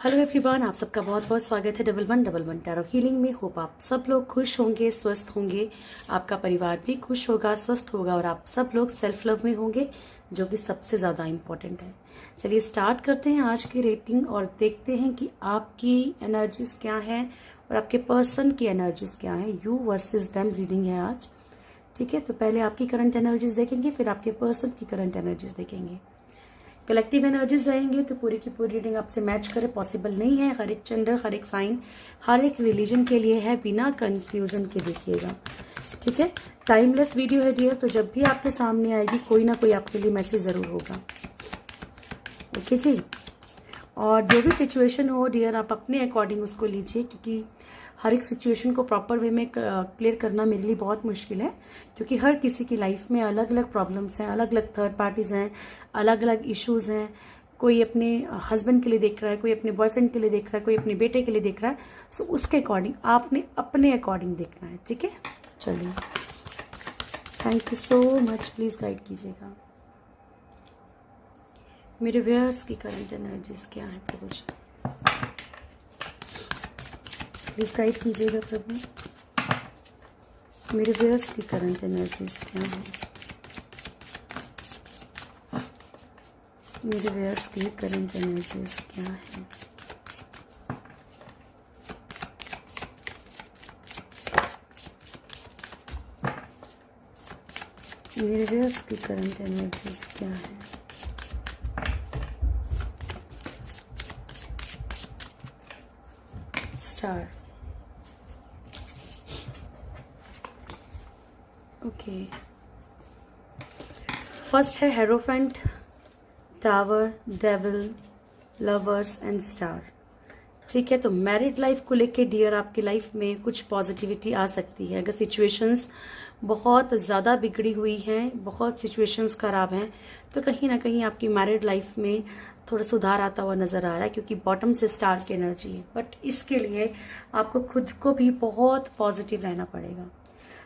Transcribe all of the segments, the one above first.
Hello everyone, आप सबका बहुत बहुत स्वागत है डबल वन टैरो हीलिंग में। होप आप सब लोग खुश होंगे, स्वस्थ होंगे, आपका परिवार भी खुश होगा, स्वस्थ होगा और आप सब लोग सेल्फ लव में होंगे, जो कि सबसे ज़्यादा इम्पोर्टेंट है। चलिए स्टार्ट करते हैं आज की रेटिंग और देखते हैं कि आपकी एनर्जीज क्या है और आपके पर्सन की एनर्जीज क्या है। यू वर्सेस देम रीडिंग है आज, ठीक है। तो पहले आपकी करंट एनर्जीज देखेंगे, फिर आपके पर्सन की करंट एनर्जीज देखेंगे। कलेक्टिव एनर्जीज रहेंगे तो पूरी की पूरी रीडिंग आपसे मैच करे पॉसिबल नहीं है। हर एक जेंडर, हर एक साइन, हर एक रिलीजन के लिए है, बिना कंफ्यूजन के देखिएगा, ठीक है। टाइमलेस वीडियो है डियर, तो जब भी आपके सामने आएगी कोई ना कोई आपके लिए मैसेज जरूर होगा, ओके जी। और जो भी सिचुएशन हो डियर, आप अपने अकॉर्डिंग उसको लीजिए, क्योंकि हर एक सिचुएशन को प्रॉपर वे में क्लियर करना मेरे लिए बहुत मुश्किल है, क्योंकि हर किसी की लाइफ में अलग अलग प्रॉब्लम्स हैं, अलग अलग थर्ड पार्टीज हैं, अलग अलग इश्यूज हैं। कोई अपने हस्बैंड के लिए देख रहा है, कोई अपने बॉयफ्रेंड के लिए देख रहा है, कोई अपने बेटे के लिए देख रहा है। सो उसके अकॉर्डिंग आपने अपने अकॉर्डिंग देखना है, ठीक है। चलिए, thank you so much, please guide कीजिएगा। मेरे व्यूअर्स की करंट एनर्जीज क्या है प्रभु जी, प्लीज गाइड कीजिएगा प्रभु। मेरे व्यूअर्स की करंट एनर्जीज क्या है, मेरे व्यूअर्स की करंट एनर्जीज क्या है। मेरे व्यूअर्स की करंट एनर्जीज क्या है। Star, okay. फर्स्ट है hierophant, tower, devil, lovers and star, ठीक है। तो मैरिड लाइफ को लेके डियर आपकी लाइफ में कुछ पॉजिटिविटी आ सकती है। अगर सिचुएशंस बहुत ज़्यादा बिगड़ी हुई हैं, बहुत सिचुएशंस खराब हैं, तो कहीं ना कहीं आपकी मैरिड लाइफ में थोड़ा सुधार आता हुआ नजर आ रहा है, क्योंकि बॉटम से स्टार की एनर्जी है। बट इसके लिए आपको खुद को भी बहुत पॉजिटिव रहना पड़ेगा।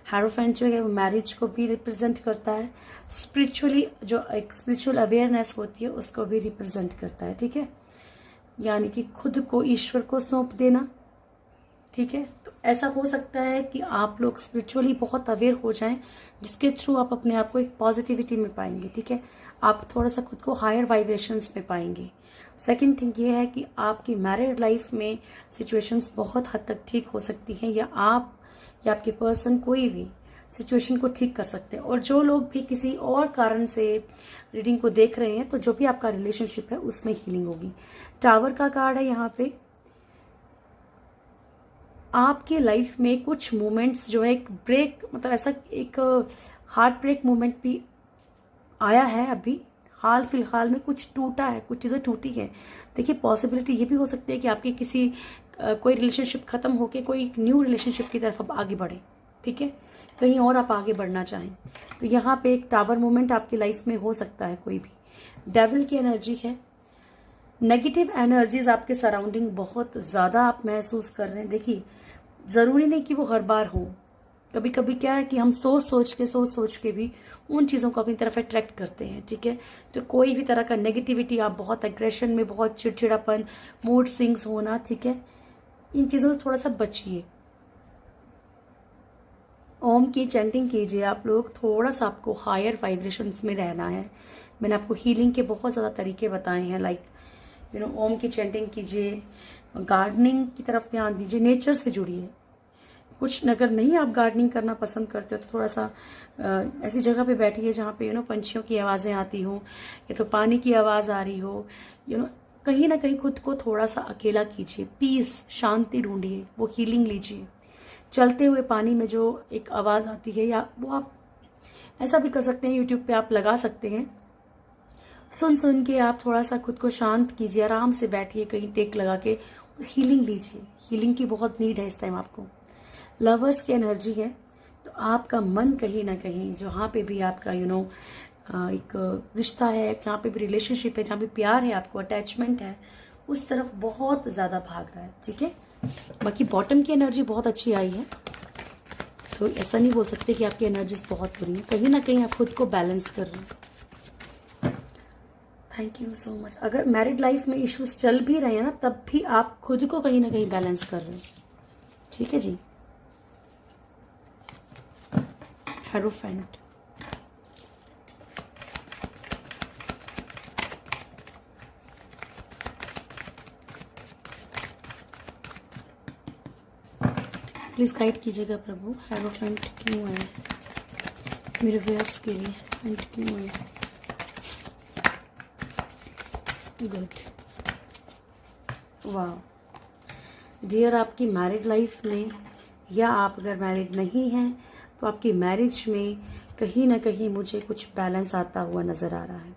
हेरोफेंट जो है वो मैरिज को भी रिप्रेजेंट करता है, स्पिरिचुअली जो एक स्पिरिचुअल अवेयरनेस होती है उसको भी रिप्रेजेंट करता है, ठीक है। यानी कि खुद को ईश्वर को सौंप देना, ठीक है। तो ऐसा हो सकता है कि आप लोग स्पिरिचुअली बहुत अवेयर हो जाएं, जिसके थ्रू आप अपने आप को एक पॉजिटिविटी में पाएंगे, ठीक है। आप थोड़ा सा खुद को हायर वाइब्रेशंस में पाएंगे। सेकंड थिंग ये है कि आपकी मैरिड लाइफ में सिचुएशंस बहुत हद तक ठीक हो सकती हैं, या आप या आपके पर्सन कोई भी सिचुएशन को ठीक कर सकते हैं। और जो लोग भी किसी और कारण से रीडिंग को देख रहे हैं, तो जो भी आपका रिलेशनशिप है उसमें हीलिंग होगी। टावर का कार्ड है यहाँ पे। आपकी लाइफ में कुछ मोमेंट्स जो है एक ब्रेक, मतलब ऐसा एक हार्ट ब्रेक मोमेंट भी आया है अभी हाल फिलहाल में। कुछ टूटा है, कुछ चीजें टूटी है। देखिए, पॉसिबिलिटी ये भी हो सकती है कि आपकी किसी कोई रिलेशनशिप खत्म होके कोई एक न्यू रिलेशनशिप की तरफ आप आगे बढ़े, ठीक है। कहीं और आप आगे बढ़ना चाहें, तो यहाँ पे एक टावर मोमेंट आपकी लाइफ में हो सकता है कोई भी। डेविल की एनर्जी है। नेगेटिव एनर्जीज आपके सराउंडिंग बहुत ज्यादा आप महसूस कर रहे हैं। देखिए, जरूरी नहीं कि वो हर बार हो, कभी कभी क्या है कि हम सोच सोच के भी उन चीजों को अपनी तरफ अट्रैक्ट करते हैं, ठीक है। तो कोई भी तरह का नेगेटिविटी, आप बहुत एग्रेशन में, बहुत चिड़चिड़ापन, मूड स्विंग्स होना, ठीक है, इन चीजों से थोड़ा सा बचिए। ओम की चैंटिंग कीजिए आप लोग, थोड़ा सा आपको हायर वाइब्रेशंस में रहना है। मैंने आपको हीलिंग के बहुत ज्यादा तरीके बताए हैं, लाइक ओम की चैंटिंग कीजिए, गार्डनिंग की तरफ ध्यान दीजिए, नेचर से जुड़िए। कुछ अगर नहीं आप गार्डनिंग करना पसंद करते हो, तो थोड़ा सा ऐसी जगह पे बैठिए जहाँ पे पंछियों की आवाजें आती हो, या तो पानी की आवाज आ रही हो। कहीं ना कहीं खुद को थोड़ा सा अकेला कीजिए, पीस, शांति ढूंढिए, वो हीलिंग लीजिए। चलते हुए पानी में जो एक आवाज आती है, या वो आप ऐसा भी कर सकते हैं, यूट्यूब पे आप लगा सकते हैं, सुन के आप थोड़ा सा खुद को शांत कीजिए, आराम से बैठिए कहीं टेक लगा के, हीलिंग लीजिए। हीलिंग की बहुत नीड है इस टाइम आपको। लवर्स की एनर्जी है, तो आपका मन कहीं ना कहीं जहाँ पे भी आपका एक रिश्ता है, जहाँ पे भी रिलेशनशिप है, जहाँ पे प्यार है, आपको अटैचमेंट है, उस तरफ बहुत ज्यादा भाग रहा है, ठीक है। बाकी बॉटम की एनर्जी बहुत अच्छी आई है, तो ऐसा नहीं बोल सकते कि आपकी एनर्जीज बहुत बुरी है। कहीं ना कहीं आप खुद को बैलेंस कर रहे हैं। Thank you so much. अगर मैरिड लाइफ में इश्यूज चल भी रहे हैं ना, तब भी आप खुद को कहीं ना कहीं बैलेंस कर रहे हो। ठीक है जी। हेरोफेंट, प्लीज गाइड कीजिएगा प्रभु, हेरोफेंट क्यों है मेरे व्यूअर्स के लिए, हेरोफेंट क्यों है। गुड, वाह डियर, आपकी मैरिड लाइफ में, या आप अगर मैरिड नहीं हैं तो आपकी मैरिज में कहीं ना कहीं मुझे कुछ बैलेंस आता हुआ नजर आ रहा है।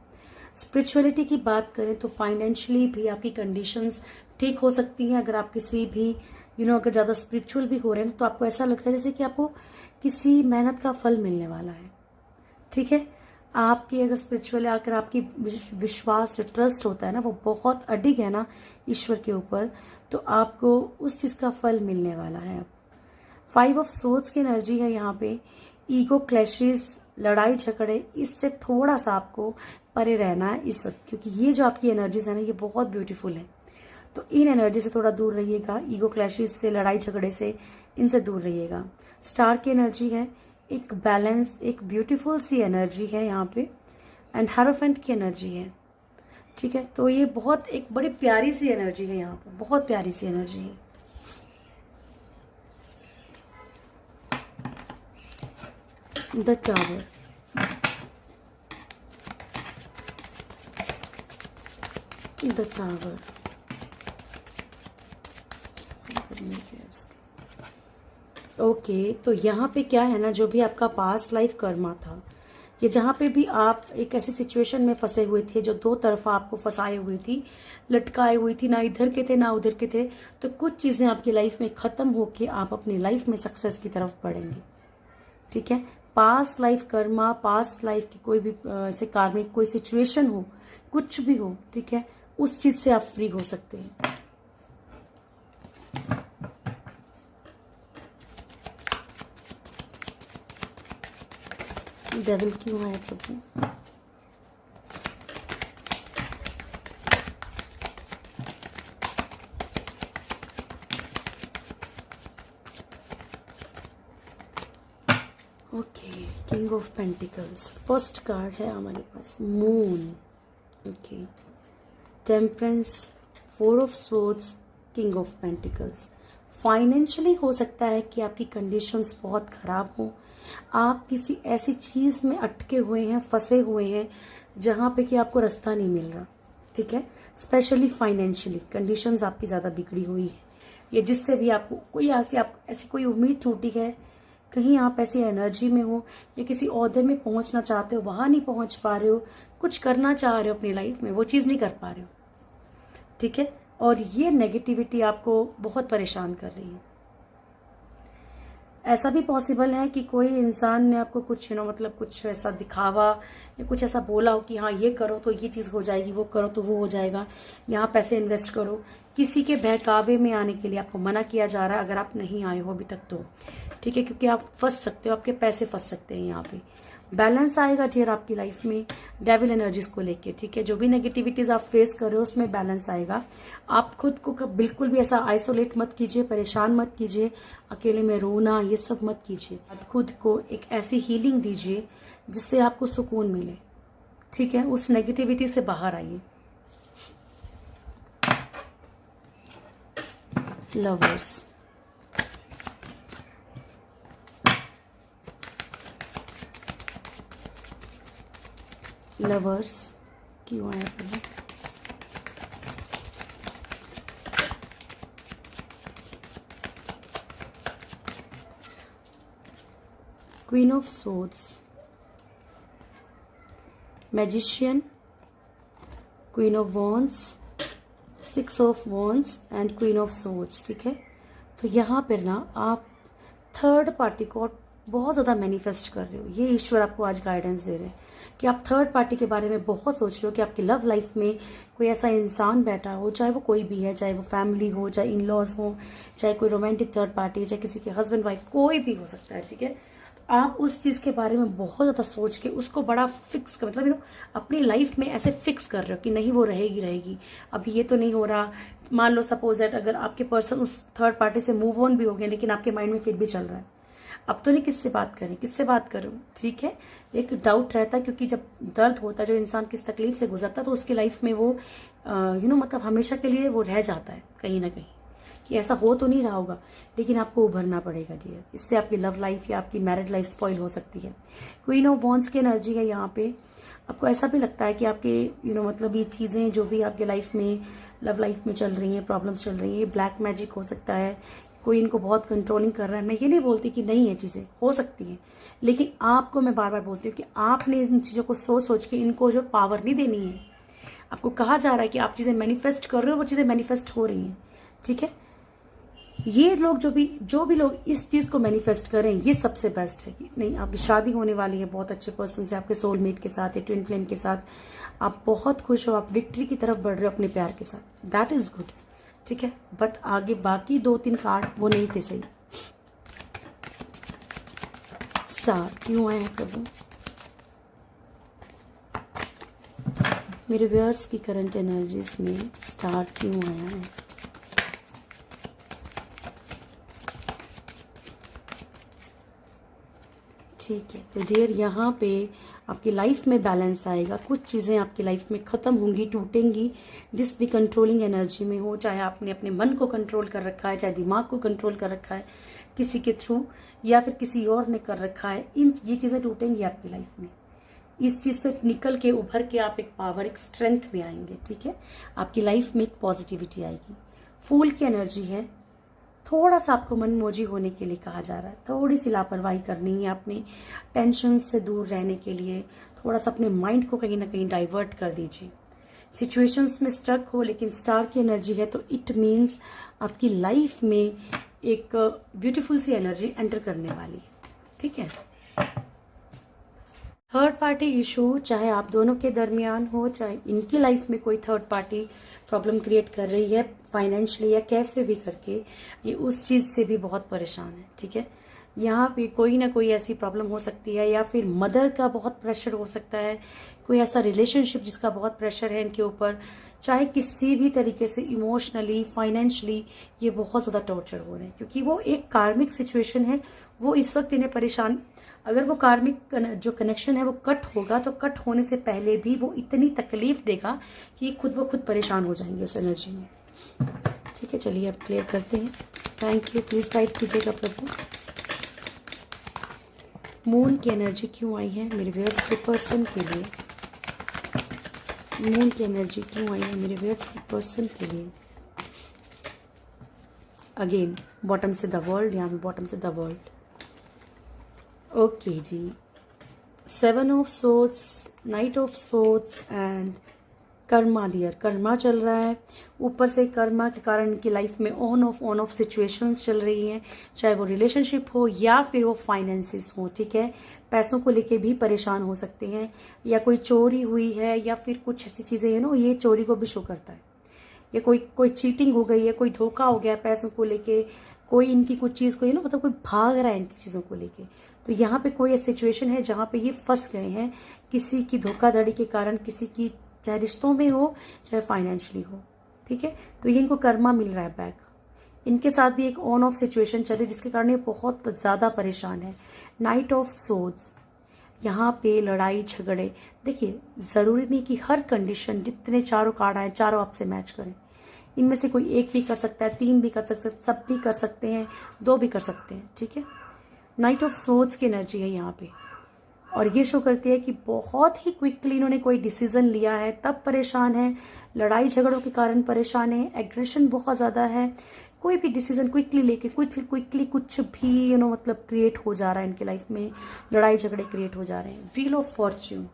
स्पिरिचुअलिटी की बात करें तो फाइनेंशियली भी आपकी कंडीशंस ठीक हो सकती हैं। अगर आप किसी भी अगर ज़्यादा स्पिरिचुअल भी हो रहे हैं तो आपको ऐसा लगता है जैसे कि आपको किसी मेहनत का फल मिलने वाला है। ठीक है, आपकी अगर स्पिरिचुअल अगर आपकी विश्वास ट्रस्ट होता है ना, वो बहुत अडिग है ना ईश्वर के ऊपर, तो आपको उस चीज़ का फल मिलने वाला है। अब 5 ऑफ सोर्ड्स की एनर्जी है यहाँ पे। ईगो क्लैशेस, लड़ाई झगड़े, इससे थोड़ा सा आपको परे रहना है इस वक्त, क्योंकि ये जो आपकी एनर्जीज है ना, ये बहुत ब्यूटीफुल है। तो इन एनर्जी से थोड़ा दूर रहिएगा, ईगो क्लैशेस से, लड़ाई झगड़े से, इनसे दूर रहिएगा। स्टार की एनर्जी है, एक बैलेंस, एक ब्यूटीफुल सी एनर्जी है यहाँ पे। एंड हेरोफेंट की एनर्जी है। ठीक है, तो ये बहुत एक बड़ी प्यारी सी एनर्जी है यहाँ पे, बहुत प्यारी सी एनर्जी है। The tower, the tower, okay तो यहाँ पे क्या है ना, जो भी आपका पास्ट लाइफ कर्मा था, ये जहाँ पे भी आप एक ऐसी सिचुएशन में फंसे हुए थे जो दो तरफा आपको फंसाए हुई थी, लटकाए हुई थी, ना इधर के थे ना उधर के थे, तो कुछ चीजें आपकी लाइफ में खत्म होके आप अपनी लाइफ में सक्सेस की तरफ बढ़ेंगे। ठीक है, past life Karma, past life की कोई भी ऐसे कार्मिक कोई सिचुएशन हो, कुछ भी हो, ठीक है, उस चीज से आप फ्री हो सकते हैं। डेविल क्यों है प्रभु? Okay, king of pentacles, first card है हमारे पास moon. Okay, temperance, 4 of swords, king of pentacles. Financially हो सकता है कि आपकी कंडीशंस बहुत खराब हो, आप किसी ऐसी चीज में अटके हुए हैं, फंसे हुए हैं जहां पे कि आपको रास्ता नहीं मिल रहा। ठीक है, स्पेशली फाइनेंशियली कंडीशंस आपकी ज्यादा बिगड़ी हुई है, या जिससे भी आपको कोई ऐसी कोई उम्मीद टूटी है, कहीं आप ऐसी एनर्जी में हो या किसी ओहदे में पहुंचना चाहते हो, वहां नहीं पहुंच पा रहे हो, कुछ करना चाह रहे हो अपनी लाइफ में, वो चीज नहीं कर पा रहे हो। ठीक है, और ये नेगेटिविटी आपको बहुत परेशान कर रही है। ऐसा भी पॉसिबल है कि कोई इंसान ने आपको कुछ मतलब कुछ ऐसा दिखावा या कुछ ऐसा बोला हो कि हाँ ये करो तो ये चीज हो जाएगी, वो करो तो वो हो जाएगा, यहाँ पैसे इन्वेस्ट करो, किसी के बहकावे में आने के लिए आपको मना किया जा रहा है। अगर आप नहीं आए हो अभी तक तो ठीक है, क्योंकि आप फंस सकते हो, आपके पैसे फंस सकते हैं यहाँ पे। बैलेंस आएगा डियर आपकी लाइफ में डेविल एनर्जीज को लेके। ठीक है, जो भी नेगेटिविटीज आप फेस कर रहे हो उसमें बैलेंस आएगा। आप खुद को बिल्कुल भी ऐसा आइसोलेट मत कीजिए, परेशान मत कीजिए, अकेले में रोना ये सब मत कीजिए। खुद को एक ऐसी हीलिंग दीजिए जिससे आपको सुकून मिले। ठीक है, उस नेगेटिविटी से बाहर आइए। लवर्स, लवर्स क्यों आया पहले? Queen of swords, magician, queen of wands, 6 of wands and queen of swords. ठीक है, तो यहाँ पर ना आप थर्ड पार्टी को बहुत ज्यादा मैनिफेस्ट कर रहे हो। ये ईश्वर आपको आज गाइडेंस दे रहे हैं कि आप थर्ड पार्टी के बारे में बहुत सोच रहे हो कि आपकी लव लाइफ में कोई ऐसा इंसान बैठा हो, चाहे वो कोई भी है, चाहे वो फैमिली हो, चाहे इन लॉज हो, चाहे कोई रोमांटिक थर्ड पार्टी, चाहे किसी के हस्बैंड वाइफ, कोई भी हो सकता है। ठीक है, तो आप उस चीज के बारे में बहुत ज्यादा सोच के उसको बड़ा फिक्स कर, मतलब अपनी लाइफ में ऐसे फिक्स कर रहे हो कि नहीं वो रहेगी रहेगी, अभी ये तो नहीं हो रहा। मान लो सपोज दैट अगर आपके पर्सन उस थर्ड पार्टी से मूव ऑन भी हो गया, लेकिन आपके माइंड में फिर भी चल रहा है, अब तो नहीं किससे बात करें, किससे बात करूं, ठीक है। एक डाउट रहता है, क्योंकि जब दर्द होता है, जो इंसान किस तकलीफ से गुजरता है, तो उसकी लाइफ में वो मतलब हमेशा के लिए वो रह जाता है कहीं ना कहीं कि ऐसा हो तो नहीं रहा होगा, लेकिन आपको उभरना पड़ेगा डियर। इससे आपकी लव लाइफ या आपकी मैरिड लाइफ स्पॉइल हो सकती है। क्वीन ऑफ वॉन्ड्स की एनर्जी है यहाँ पे। आपको ऐसा भी लगता है कि आपके मतलब ये चीजें जो भी आपके लाइफ में लव लाइफ में चल रही हैं, प्रॉब्लम्स चल रही हैं, ये ब्लैक मैजिक हो सकता है, कोई इनको बहुत कंट्रोलिंग कर रहा है। मैं ये नहीं बोलती कि नहीं है, चीजें हो सकती हैं, लेकिन आपको मैं बार बार बोलती हूँ कि आपने इन चीजों को सोच सोच के इनको जो पावर नहीं देनी है। आपको कहा जा रहा है कि आप चीजें मैनिफेस्ट कर रहे हो, वो चीजें मैनिफेस्ट हो रही हैं, ठीक है। ये लोग जो भी लोग इस चीज को मैनिफेस्ट करें, ये सबसे बेस्ट है कि नहीं, आपकी शादी होने वाली है बहुत अच्छे पर्सन से, आपके सोलमेट के साथ या ट्विन फ्लेम के साथ, आप बहुत खुश हो, आप विक्ट्री की तरफ बढ़ रहे हो अपने प्यार के साथ, दैट इज गुड, ठीक है। बट आगे बाकी 2-3 कार्ड वो नहीं थे सही। स्टार क्यों आए हैं प्रभु मेरे व्यूअर्स की करंट एनर्जीज में, स्टार क्यों आया है? ठीक है, तो डियर यहाँ पे आपकी लाइफ में बैलेंस आएगा, कुछ चीज़ें आपकी लाइफ में ख़त्म होंगी, टूटेंगी, जिस भी कंट्रोलिंग एनर्जी में हो, चाहे आपने अपने मन को कंट्रोल कर रखा है, चाहे दिमाग को कंट्रोल कर रखा है किसी के थ्रू, या फिर किसी और ने कर रखा है, ये चीज़ें टूटेंगी आपकी लाइफ में। इस चीज़ से निकल के उभर के आप एक पावर, एक स्ट्रेंथ में आएंगे, ठीक है। आपकी लाइफ में एक पॉजिटिविटी आएगी। फूल की एनर्जी है, थोड़ा सा आपको मनमोजी होने के लिए कहा जा रहा है, थोड़ी सी लापरवाही करनी है, अपने टेंशन से दूर रहने के लिए थोड़ा सा अपने माइंड को कहीं ना कहीं डाइवर्ट कर दीजिए। सिचुएशंस में स्ट्रक हो, लेकिन स्टार की एनर्जी है, तो इट मीन्स आपकी लाइफ में एक ब्यूटीफुल सी एनर्जी एंटर करने वाली है, ठीक है। थर्ड पार्टी इशू, चाहे आप दोनों के दरमियान हो, चाहे इनकी लाइफ में कोई थर्ड पार्टी प्रॉब्लम क्रिएट कर रही है फाइनेंशियली या कैसे भी करके, ये उस चीज से भी बहुत परेशान है, ठीक है। यहाँ पे कोई ना कोई ऐसी प्रॉब्लम हो सकती है, या फिर मदर का बहुत प्रेशर हो सकता है, कोई ऐसा रिलेशनशिप जिसका बहुत प्रेशर है इनके ऊपर, चाहे किसी भी तरीके से इमोशनली, फाइनेंशियली ये बहुत ज्यादा टॉर्चर हो रहे हैं, क्योंकि वो एक कार्मिक सिचुएशन है। वो इस वक्त इन्हें परेशान, अगर वो कार्मिक जो कनेक्शन है वो कट होगा, तो कट होने से पहले भी वो इतनी तकलीफ देगा कि खुद ब खुद परेशान हो जाएंगे उस एनर्जी में, ठीक है। चलिए अब क्लियर करते हैं। थैंक यू, प्लीज गाइड कीजिएगा प्रभु। मून की एनर्जी क्यों आई है मेरे व्यूअर्स के पर्सन के लिए? मून की एनर्जी क्यों आई है मेरे व्यूअर्स के पर्सन के लिए? अगेन बॉटम से द वर्ल्ड, यहाँ पे बॉटम से द वर्ल्ड। ओके जी, 7 of swords, knight of swords and karma dear. कर्मा चल रहा है, ऊपर से कर्मा के कारण की लाइफ में ऑन ऑफ सिचुएशंस चल रही हैं, चाहे वो रिलेशनशिप हो या फिर वो फाइनेंसिस हो, ठीक है। पैसों को लेके भी परेशान हो सकते हैं, या कोई चोरी हुई है, या फिर कुछ ऐसी चीजें है ना, ये चोरी को भी शो करता है, या कोई चीटिंग हो गई है, कोई धोखा हो गया पैसों को लेके, कोई इनकी कुछ चीज को मतलब कोई भाग रहा है इनकी चीजों को लेके। तो यहाँ पे कोई सिचुएशन है जहाँ पे ये फंस गए हैं किसी की धोखाधड़ी के कारण, किसी की चाहे रिश्तों में हो चाहे फाइनेंशियली हो, ठीक है। तो ये इनको कर्मा मिल रहा है बैक। इनके साथ भी एक ऑन ऑफ सिचुएशन चल रही है, जिसके कारण ये बहुत ज्यादा परेशान है। नाइट ऑफ सोर्ड्स, यहाँ पे लड़ाई झगड़े, देखिए जरूरी नहीं कि हर कंडीशन, जितने चारों कार्ड आए चारों आपसे मैच करें। इनमें से कोई एक भी कर सकता है, 3 भी कर सकते हैं, सब भी कर सकते हैं, 2 भी कर सकते हैं, ठीक है। नाइट ऑफ सोर्ड्स की एनर्जी है यहाँ पे, और ये शो करती है कि बहुत ही क्विकली इन्होंने कोई डिसीजन लिया है, तब परेशान है, लड़ाई झगड़ों के कारण परेशान है, एग्रेशन बहुत ज्यादा है, कोई भी डिसीजन क्विकली लेके क्विकली कुछ भी मतलब क्रिएट हो जा रहा है इनके लाइफ में, लड़ाई झगड़े क्रिएट हो जा रहे हैं। व्हील ऑफ फॉर्च्यून,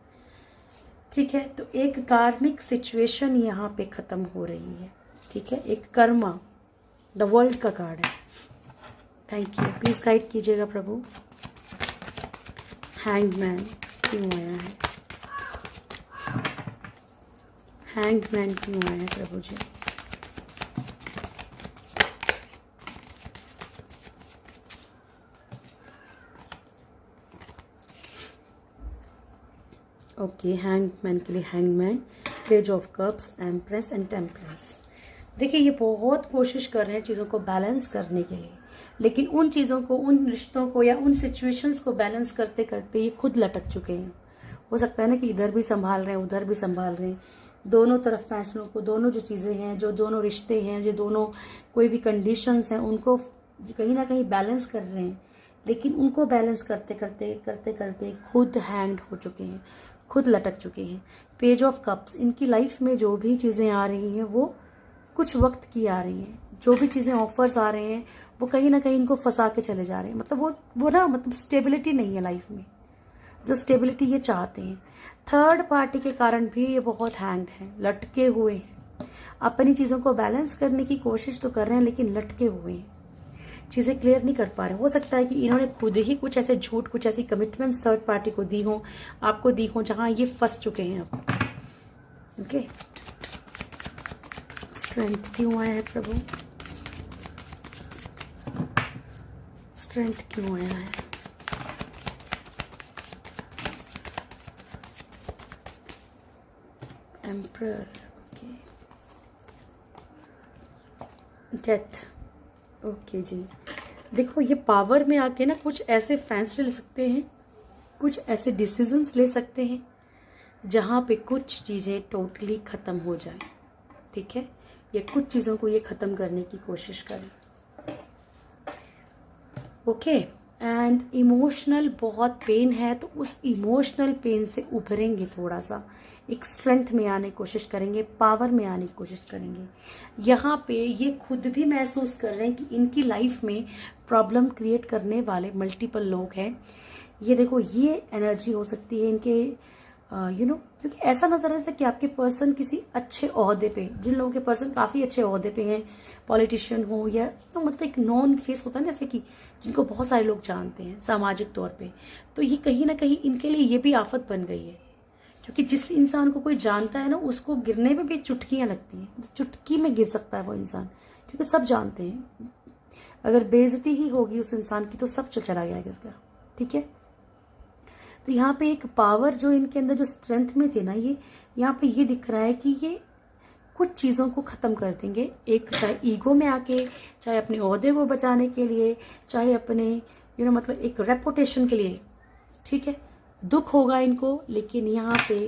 ठीक है। तो एक कार्मिक सिचुएशन यहाँ पे खत्म हो रही है, ठीक है। एक कर्मा, द वर्ल्ड का कार्ड है। थैंक यू, प्लीज गाइड कीजिएगा प्रभु। हैंगमैन क्यों आया है? हैंगमैन क्यों आया है प्रभु जी? ओके, हैंगमैन के लिए hangman, page of cups, empress and temperance. देखिए ये बहुत कोशिश कर रहे हैं चीज़ों को बैलेंस करने के लिए, लेकिन उन चीज़ों को, उन रिश्तों को या उन सिचुएशंस को बैलेंस करते करते ये खुद लटक चुके हैं। हो सकता है ना कि इधर भी संभाल रहे हैं, उधर भी संभाल रहे हैं, दोनों तरफ फैसलों को, दोनों जो चीज़ें हैं, जो दोनों रिश्ते हैं, जो दोनों कोई भी कंडीशंस हैं, उनको कहीं ना कहीं बैलेंस कर रहे हैं, लेकिन उनको बैलेंस करते करते करते करते खुद हैंग्ड हो चुके हैं, खुद लटक चुके हैं। पेज ऑफ कप्स, इनकी लाइफ में जो भी चीज़ें आ रही हैं वो कुछ वक्त की आ रही हैं, जो भी चीज़ें ऑफर्स आ रहे हैं वो कहीं ना कहीं इनको फंसा के चले जा रहे हैं। मतलब वो ना, मतलब स्टेबिलिटी नहीं है लाइफ में, जो स्टेबिलिटी ये चाहते हैं। थर्ड पार्टी के कारण भी ये बहुत हैंग्ड हैं, लटके हुए हैं, अपनी चीज़ों को बैलेंस करने की कोशिश तो कर रहे हैं लेकिन लटके हुए हैं, चीज़ें क्लियर नहीं कर पा रहे। हो सकता है कि इन्होंने खुद ही कुछ ऐसे झूठ, कुछ ऐसी कमिटमेंट्स थर्ड पार्टी को दी हो, आपको दी हो, जहां ये फंस चुके हैं अब। ओके, स्ट्रेंथ क्यों आया है प्रभु, स्ट्रेंथ क्यों आया है? एम्परर, ओके, डेथ, ओके जी। देखो ये पावर में आके ना कुछ ऐसे फैसले ले सकते हैं, कुछ ऐसे डिसीजंस ले सकते हैं जहाँ पे कुछ चीज़ें टोटली ख़त्म हो जाए, ठीक है, या कुछ चीज़ों को ये ख़त्म करने की कोशिश करें। ओके, एंड इमोशनल बहुत पेन है, तो उस इमोशनल पेन से उभरेंगे, थोड़ा सा एक स्ट्रेंथ में आने की कोशिश करेंगे, पावर में आने की कोशिश करेंगे। यहाँ पे ये खुद भी महसूस कर रहे हैं कि इनकी लाइफ में प्रॉब्लम क्रिएट करने वाले मल्टीपल लोग हैं। ये देखो, ये एनर्जी हो सकती है इनके क्योंकि ऐसा नजर है कि आपके पर्सन किसी अच्छे ओहदे पे, जिन लोगों के पर्सन काफी अच्छे ओहदे पे हैं, पॉलिटिशियन हो या तो मतलब एक नॉन फेस होता है ना, जैसे कि जिनको बहुत सारे लोग जानते हैं सामाजिक तौर पे, तो ये कहीं ना कहीं इनके लिए ये भी आफत बन गई है, क्योंकि जिस इंसान को कोई जानता है ना, उसको गिरने में भी चुटकियां लगती हैं, तो चुटकी में गिर सकता है वो इंसान, क्योंकि सब जानते हैं अगर बेइज्जती ही होगी उस इंसान की तो सब चला जाएगा इसका, ठीक है। तो यहाँ पे एक पावर जो इनके अंदर, जो स्ट्रेंथ में थे ना, ये यहाँ पे ये दिख रहा है कि ये कुछ चीज़ों को ख़त्म कर देंगे, एक चाहे ईगो में आके, चाहे अपने ओहदे को बचाने के लिए, चाहे अपने मतलब एक रेपुटेशन के लिए, ठीक है। दुख होगा इनको, लेकिन यहाँ पे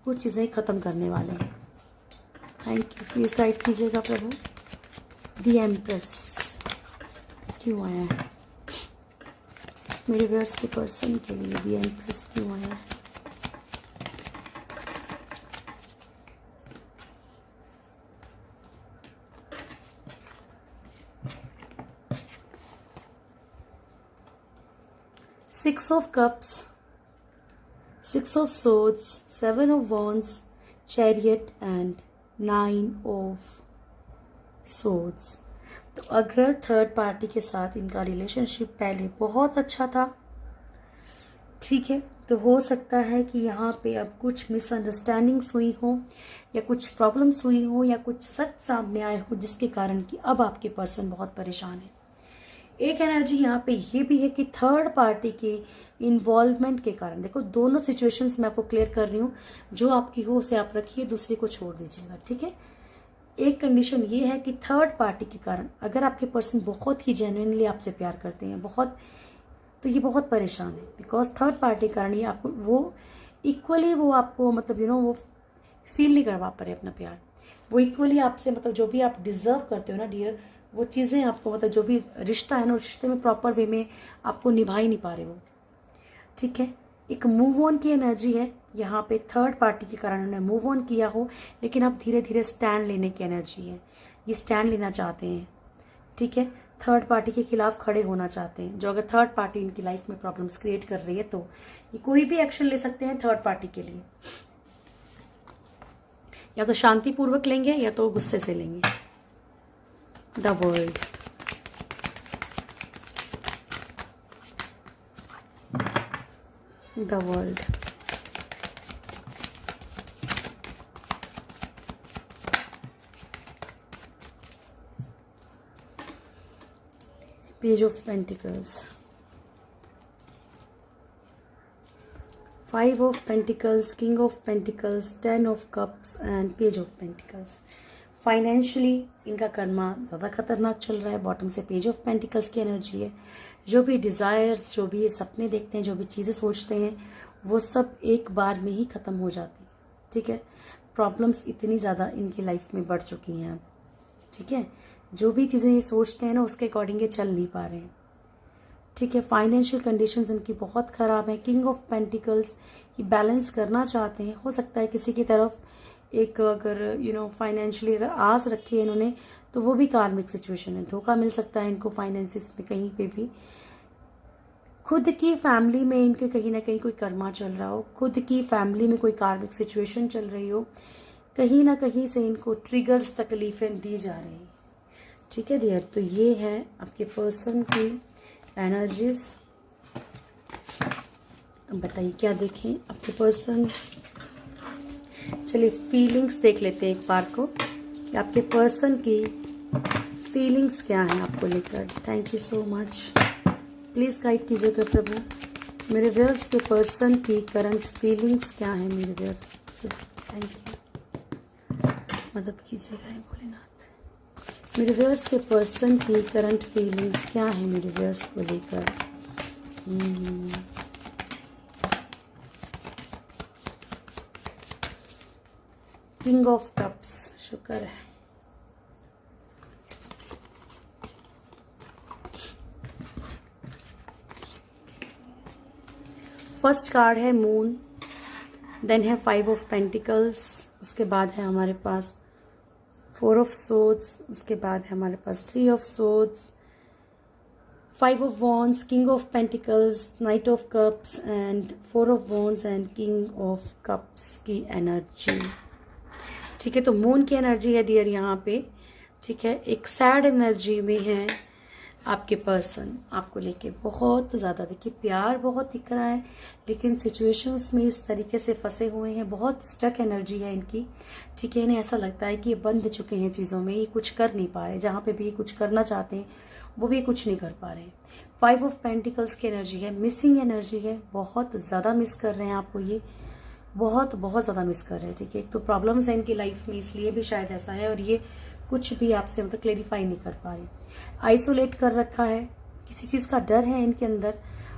कुछ चीज़ें ख़त्म करने वाले हैं। थैंक यू, प्लीज़ गाइड कीजिएगा प्रभु। दी एम्प्रेस क्यों आया है मेरे व्यूअर्स के पर्सन के लिए? दी एम्प्रेस क्यों आया है? Six of Cups, Six of Swords, Seven of Wands, Chariot and Nine of Swords। तो अगर थर्ड पार्टी के साथ इनका रिलेशनशिप पहले बहुत अच्छा था, ठीक है, तो हो सकता है कि यहाँ पे अब कुछ मिसअंडरस्टैंडिंग्स हुई हो, या कुछ प्रॉब्लम्स हुई हो, या कुछ सच सामने आए हो, जिसके कारण कि अब आपके पर्सन बहुत परेशान है। एक एनर्जी यहाँ पे ये भी है कि थर्ड पार्टी के इन्वॉल्वमेंट के कारण, देखो दोनों सिचुएशंस मैं आपको क्लियर कर रही हूँ, जो आपकी हो उसे आप रखिए, दूसरी को छोड़ दीजिएगा, ठीक है। एक कंडीशन ये है कि थर्ड पार्टी के कारण अगर आपके पर्सन बहुत ही जेन्युइनली आपसे प्यार करते हैं, बहुत, तो ये बहुत परेशान है, बिकॉज थर्ड पार्टी के कारण ये आपको वो इक्वली वो आपको मतलब वो फील नहीं करवा पा रहे अपना प्यार, वो इक्वली आपसे मतलब जो भी आप डिजर्व करते हो ना डियर, वो चीज़ें आपको मतलब जो भी रिश्ता है ना, उस रिश्ते में प्रॉपर वे में आपको निभा ही नहीं पा रहे वो, ठीक है। एक मूव ऑन की एनर्जी है यहाँ पे, थर्ड पार्टी के कारण उन्होंने मूव ऑन किया हो, लेकिन अब धीरे धीरे स्टैंड लेने की एनर्जी है, ये स्टैंड लेना चाहते हैं, ठीक है। थर्ड पार्टी के खिलाफ खड़े होना चाहते हैं, जो अगर थर्ड पार्टी इनकी लाइफ में प्रॉब्लम्स क्रिएट कर रही है, तो ये कोई भी एक्शन ले सकते हैं थर्ड पार्टी के लिए, या तो शांतिपूर्वक लेंगे या तो गुस्से से लेंगे। The world, the world, page of pentacles, 5 of pentacles, king of pentacles, 10 of cups and page of pentacles. Financially इनका कर्मा ज़्यादा खतरनाक चल रहा है। बॉटम से पेज ऑफ पेंटिकल्स की एनर्जी है। जो भी डिज़ायर्स, जो भी ये सपने देखते हैं, जो भी चीज़ें सोचते हैं, वो सब एक बार में ही ख़त्म हो जाती है। ठीक है, प्रॉब्लम्स इतनी ज़्यादा इनकी लाइफ में बढ़ चुकी हैं अब। ठीक है, जो भी चीज़ें ये सोचते हैं ना, उसके अकॉर्डिंग ये चल नहीं पा रहे हैं। ठीक है, फाइनेंशियल कंडीशंस इनकी बहुत ख़राब है। किंग ऑफ पेंटिकल्स ये बैलेंस करना चाहते हैं। हो सकता है किसी की तरफ एक, अगर फाइनेंशियली अगर आस रखी है इन्होंने, तो वो भी कार्मिक सिचुएशन है। धोखा मिल सकता है इनको फाइनेंसिस में कहीं पे भी। खुद की फैमिली में इनके कहीं ना कहीं कोई कर्मा चल रहा हो, खुद की फैमिली में कोई कार्मिक सिचुएशन चल रही हो, कहीं ना कहीं से इनको ट्रिगर्स, तकलीफें दी जा रही हैं। ठीक है डियर, तो ये है आपके पर्सन की एनर्जीज। अब बताइए क्या देखें आपके पर्सन। चलिए फीलिंग्स देख लेते हैं एक बार को कि आपके पर्सन की फीलिंग्स क्या हैं आपको लेकर। Thank you so much. Please guide कीजिएगा प्रभु। मेरे व्यूअर्स के पर्सन की करंट फीलिंग्स क्या है मेरे व्यूअर्स। थैंक यू, मदद कीजिएगा भोलेनाथ। मेरे व्यूअर्स के पर्सन की करंट फीलिंग्स क्या है मेरे व्यूअर्स को लेकर। किंग ऑफ कप्स, शुक्र है। फर्स्ट कार्ड है मून, देन है 5 ऑफ पेंटिकल्स, उसके बाद है हमारे पास 4 ऑफ सोर्ड्स, उसके बाद है हमारे पास 3 of swords, 5 of wands, king of pentacles, night of cups and 4 of wands and king of cups की एनर्जी। ठीक है, तो मून की एनर्जी है डियर यहाँ पे। ठीक है, एक सैड एनर्जी में है आपके पर्सन आपको लेके। बहुत ज़्यादा देखिए प्यार बहुत दिख रहा है, लेकिन सिचुएशंस में इस तरीके से फंसे हुए हैं। बहुत स्टक एनर्जी है इनकी। ठीक है, इन्हें ऐसा लगता है कि ये बंध चुके हैं चीज़ों में, ये कुछ कर नहीं पा रहे। जहाँ पे भी ये कुछ करना चाहते हैं वो भी कुछ नहीं कर पा रहे। 5 ऑफ पेंटिकल्स की एनर्जी है, मिसिंग एनर्जी है। बहुत ज़्यादा मिस कर रहे हैं आपको, ये बहुत बहुत ज़्यादा मिस कर रहे हैं। ठीक है, एक तो प्रॉब्लम्स है इनकी लाइफ में, इसलिए भी शायद ऐसा है, और ये कुछ भी आपसे मतलब क्लेरिफाई नहीं कर पा रहे। आइसोलेट कर रखा है, किसी चीज़ का डर है इनके अंदर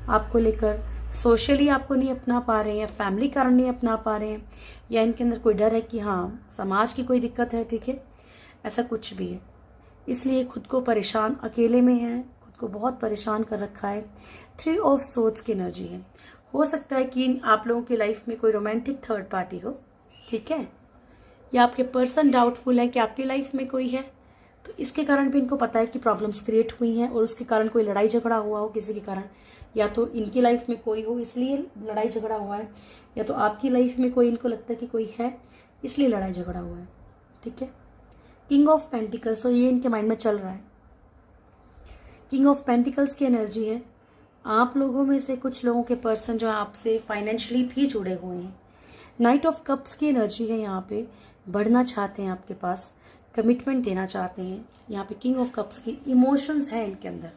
आपको लेकर। सोशली आपको नहीं अपना पा रहे हैं, या फैमिली कारण नहीं अपना पा रहे हैं, या इनके अंदर कोई डर है कि हाँ समाज की कोई दिक्कत है। ठीक है, ऐसा कुछ भी है, इसलिए खुद को परेशान, अकेले में है, खुद को बहुत परेशान कर रखा है। 3 ऑफ सोर्ड्स की एनर्जी है। हो सकता है कि आप लोगों की लाइफ में कोई रोमांटिक थर्ड पार्टी हो। ठीक है, या आपके पर्सन डाउटफुल है कि आपकी लाइफ में कोई है, तो इसके कारण भी इनको पता है कि प्रॉब्लम्स क्रिएट हुई हैं, और उसके कारण कोई लड़ाई झगड़ा हुआ हो किसी के कारण, या तो इनकी लाइफ में कोई हो इसलिए लड़ाई झगड़ा हुआ है, या तो आपकी लाइफ में कोई, इनको लगता है कि कोई है इसलिए लड़ाई झगड़ा हुआ है। ठीक है, किंग ऑफ पेंटिकल्स, तो ये इनके माइंड में चल रहा है। किंग ऑफ पेंटिकल्स की एनर्जी है। आप लोगों में से कुछ लोगों के पर्सन जो आपसे फाइनेंशियली भी जुड़े हुए हैं। नाइट ऑफ कप्स की एनर्जी है, यहाँ पे बढ़ना चाहते हैं आपके पास, कमिटमेंट देना चाहते हैं। यहाँ पे किंग ऑफ कप्स की इमोशंस है इनके अंदर।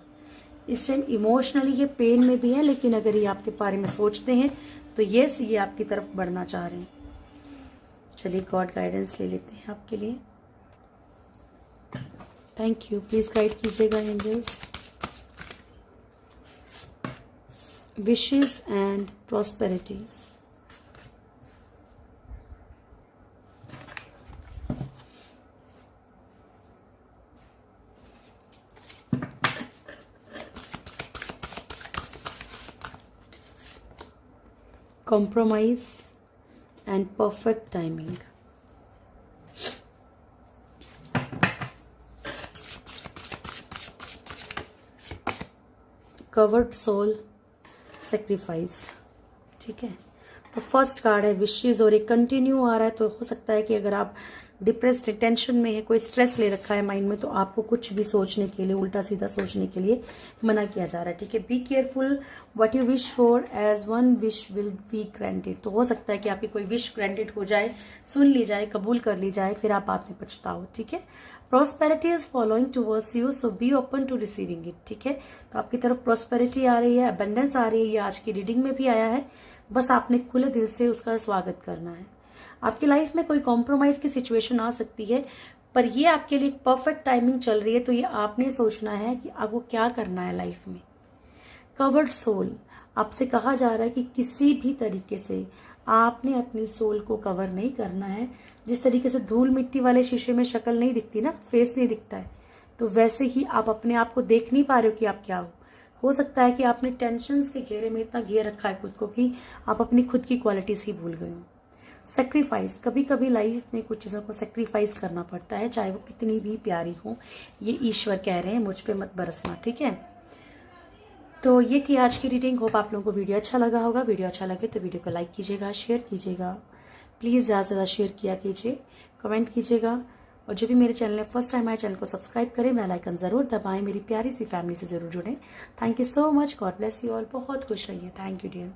इस टाइम इमोशनली ये पेन में भी है, लेकिन अगर ये आपके बारे में सोचते हैं तो यस, ये आपकी तरफ बढ़ना चाह रहे हैं। चलिए गॉड गाइडेंस ले लेते हैं आपके लिए। थैंक यू, प्लीज गाइड कीजिएगा angels. Wishes and prosperity. compromise and perfect timing. Covered soul sacrifice. ठीक है, तो फर्स्ट कार्ड है विशेस, और एक कंटिन्यू आ रहा है। तो हो सकता है कि अगर आप डिप्रेस्ड, टेंशन में है, कोई स्ट्रेस ले रखा है माइंड में, तो आपको कुछ भी सोचने के लिए, उल्टा सीधा सोचने के लिए मना किया जा रहा है। ठीक है, be careful what you wish for, as one wish will be granted. तो हो सकता है कि आपकी कोई विश ग्रांटेड हो जाए, सुन ली जाए, कबूल कर ली जाए, फिर आप बाद में पछताओ। ठीक है, prosperity is following towards you, so be open to receiving it. ठीक है, तो आपकी तरफ प्रॉस्पेरिटी आ रही है, अबंडेंस आ रही है, ये आज की रीडिंग में भी आया है। बस आपने खुले दिल से उसका स्वागत करना है। आपकी लाइफ में कोई कॉम्प्रोमाइज की सिचुएशन आ सकती है, पर ये आपके लिए एक परफेक्ट टाइमिंग चल रही है, तो ये आपने सोचना है कि आपको क्या करना है लाइफ में। कवर्ड सोल, आपसे कहा जा रहा है कि किसी भी तरीके से आपने अपनी सोल को कवर नहीं करना है। जिस तरीके से धूल मिट्टी वाले शीशे में शक्ल नहीं दिखती ना, फेस नहीं दिखता है, तो वैसे ही आप अपने आप को देख नहीं पा रहे हो कि आप क्या हो सकता है कि आपने टेंशन्स के घेरे में इतना घेर रखा है खुद को कि आप अपनी खुद की क्वालिटीज ही भूल गए हो। सेक्रीफाइस, कभी कभी लाइफ में कुछ चीज़ों को सेक्रीफाइस करना पड़ता है, चाहे वो कितनी भी प्यारी हो। ये ईश्वर कह रहे हैं, मुझ पे मत बरसना, ठीक है। तो ये थी आज की रीडिंग। होप आप लोगों को वीडियो अच्छा लगा होगा। वीडियो अच्छा लगे तो वीडियो को लाइक कीजिएगा, शेयर कीजिएगा, प्लीज़ ज़्यादा से ज़्यादा शेयर किया कीजिए, कमेंट कीजिएगा, और जो भी मेरे चैनल है फर्स्ट टाइम आए चैनल को सब्सक्राइब करें, बेल आइकन ज़रूर दबाएं, मेरी प्यारी सी फैमिली से ज़रूर जुड़ें। Thank you so much, god bless you all, बहुत खुश रहिए। Thank you dear.